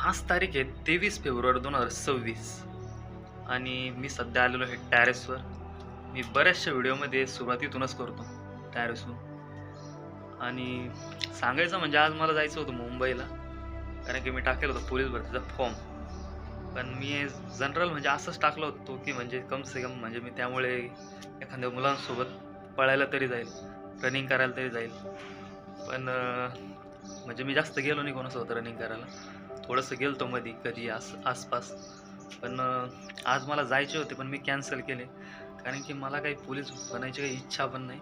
आज तारीख आहे 23 फेब्रुवारी 2026 आणि मी सध्या आलेलो आहे टॅरेसवर. मी बऱ्याचशा व्हिडिओमध्ये सुरुवातीतूनच करतो टॅरेसहून. आणि सांगायचं म्हणजे आज मला जायचं होतं मुंबईला, कारण की मी टाकेल होतं पोलीस भरतीचा फॉर्म. पण मी जनरल म्हणजे असंच टाकलं होतो की म्हणजे कम से कम म्हणजे मी त्यामुळे एखाद्या मुलांसोबत पळायला तरी जाईल, रनिंग करायला तरी जाईल. पण म्हणजे मी जास्त गेलो नाही कोणासोबत रनिंग करायला. थोडंसं गेलो तो मध्ये कधी आसपास. पण आज मला जायचे होते पण मी कॅन्सल केले, कारण की मला काही पोलीस बनायची काही इच्छा पण नाही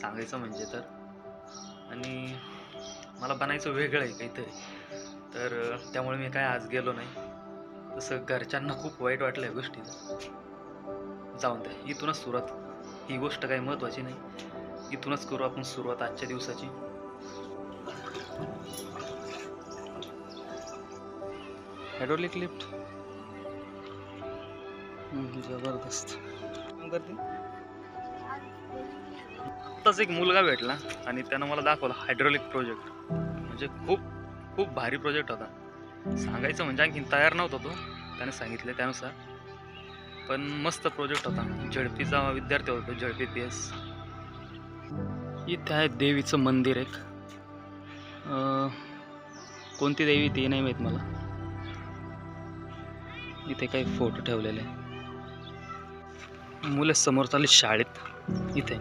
सांगायचं म्हणजे तर. आणि मला बनायचं वेगळं आहे काहीतरी, तर त्यामुळे मी काय आज गेलो नाही. तसं घरच्यांना खूप वाईट वाटलं या गोष्टीचं. जाऊन द्या, इथूनच सुरुवात. ही गोष्ट काही महत्त्वाची नाही, इथूनच करू आपण सुरुवात आजच्या दिवसाची. हायड्रोलिक लिफ्ट जबरदस्त काम करते. आत्ताच एक मुलगा भेटला आणि त्यानं मला दाखवला हायड्रोलिक प्रोजेक्ट. म्हणजे खूप खूप भारी प्रोजेक्ट होता. सांगायचं म्हणजे आणखीन तयार नव्हता तो, त्याने सांगितले त्यानुसार. पण मस्त प्रोजेक्ट होता. झडपीचा विद्यार्थी होता, झडपी PS. इथे आहे देवीचं मंदिर एक. कोणती देवी ती नाही माहीत मला. इथे काही फोटो ठेवलेले. मुलं समोर चालली शाळेत. इथे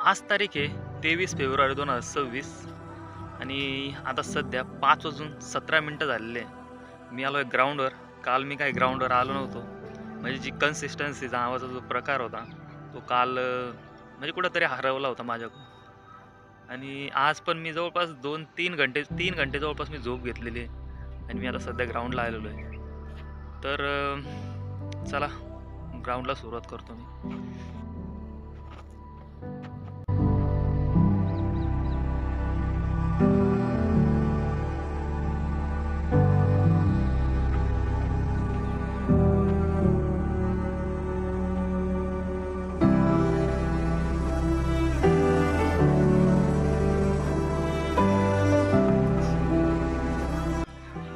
आज तारीख आहे 23 फेब्रुवारी 2026 आणि आता सध्या 5:17 झालेले. मी आलो आहे ग्राउंडवर. काल मी काही ग्राउंडवर आलो नव्हतो, म्हणजे जी कन्सिस्टन्सीचा आवाजाचा जो प्रकार होता तो काल म्हणजे कुठंतरी हरवला होता माझ्याकडून. आणि आज पण मी जवळपास 3 घंटे जवळपास मी झोप घेतलेली आहे आणि मी आता सध्या ग्राउंडला आलेलो आहे. तर चला ग्राउंडला सुरुवात करतो मी.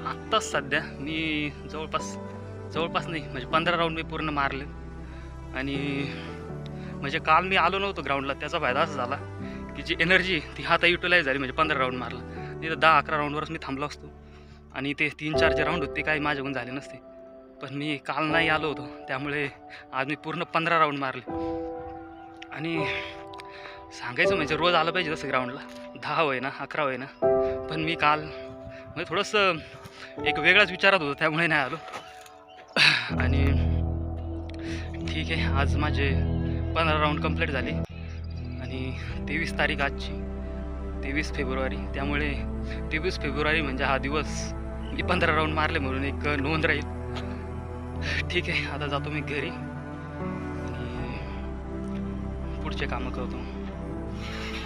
आत्ताच सध्या मी जवळपास नाही म्हणजे 15 राऊंड मी पूर्ण मारले. आणि म्हणजे काल मी आलो नव्हतो ग्राउंडला, त्याचा फायदा असा झाला की जी एनर्जी ती आता युटिलाइज झाली. म्हणजे 15 राऊंड मारला, नाही तर 10-11 राऊंडवरच मी थांबलो असतो आणि ते 3-4 जे राऊंड होते काही माझ्याकडून झाले नसते. पण मी काल नाही आलो होतो, त्यामुळे आज मी पूर्ण 15 राऊंड मारले. आणि सांगायचं म्हणजे रोज आलं पाहिजे तसं ग्राउंडला, 10 होय ना 11 होय ना. पण मी काल म्हणजे थोडंसं एक वेगळाच विचारात होतो, त्यामुळे नाही आलो. आणि ठीक आहे, आज माझे 15 राऊंड कंप्लीट झाले आणि 23 तारीख आजची 23 फेब्रुवारी. त्यामुळे 23 फेब्रुवारी म्हणजे हा दिवस मी 15 राऊंड मारले म्हणून एक नोंद राहील. ठीक आहे, आता जातो मी घरी आणि पुढचे कामं करतो.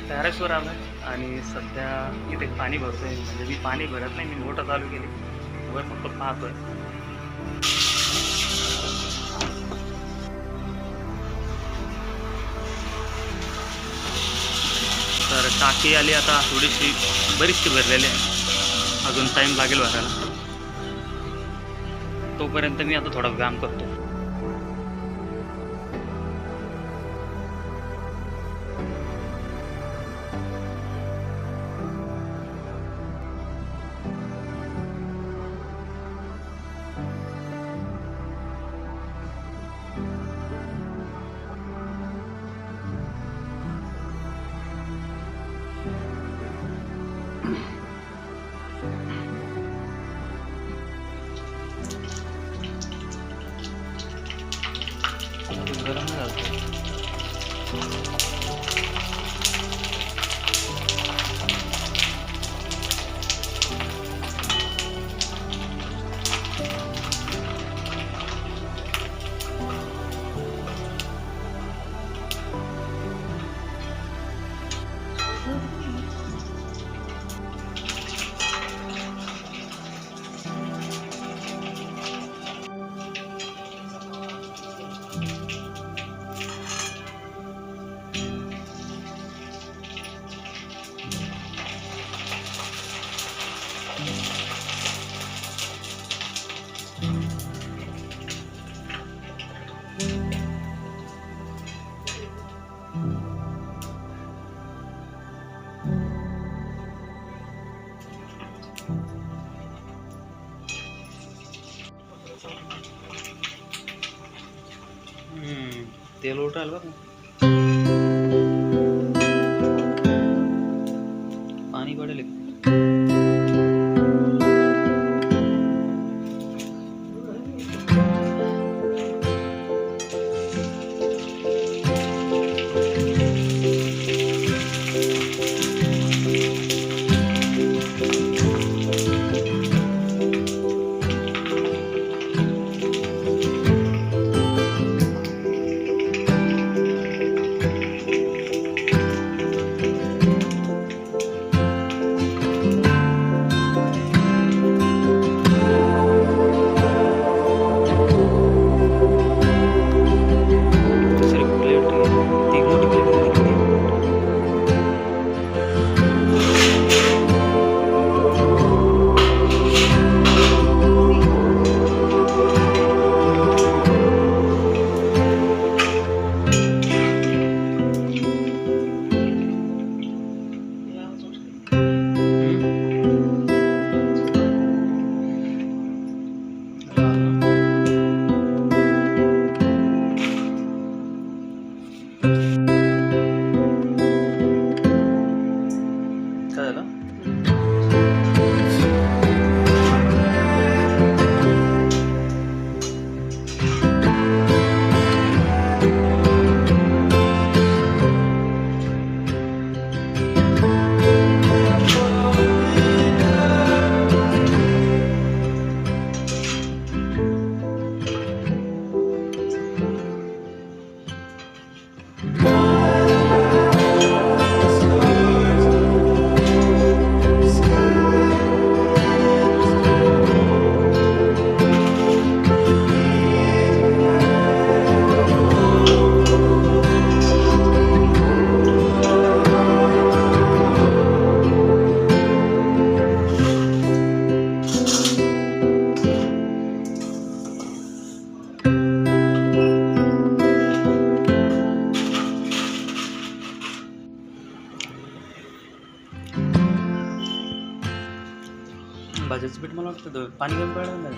टॅरेसवर आलो आणि सध्या इथे पाणी भरतोय. म्हणजे मी पाणी भरत नाही, मी मोटर चालू केली, वर फक्त पाहतोय. तर टाकी आली आता थोडीशी, बरीचशी भरलेली आहे. अजून टाईम लागेल भरायला. तोपर्यंत मी आता थोडा व्यायाम करतो. गरम नाही झालं. तेल उठाल बघ, पाणी पडेल. काय झालं? भाजीचं पीठ मला वाटतं पाणी कमी पडलं नाही.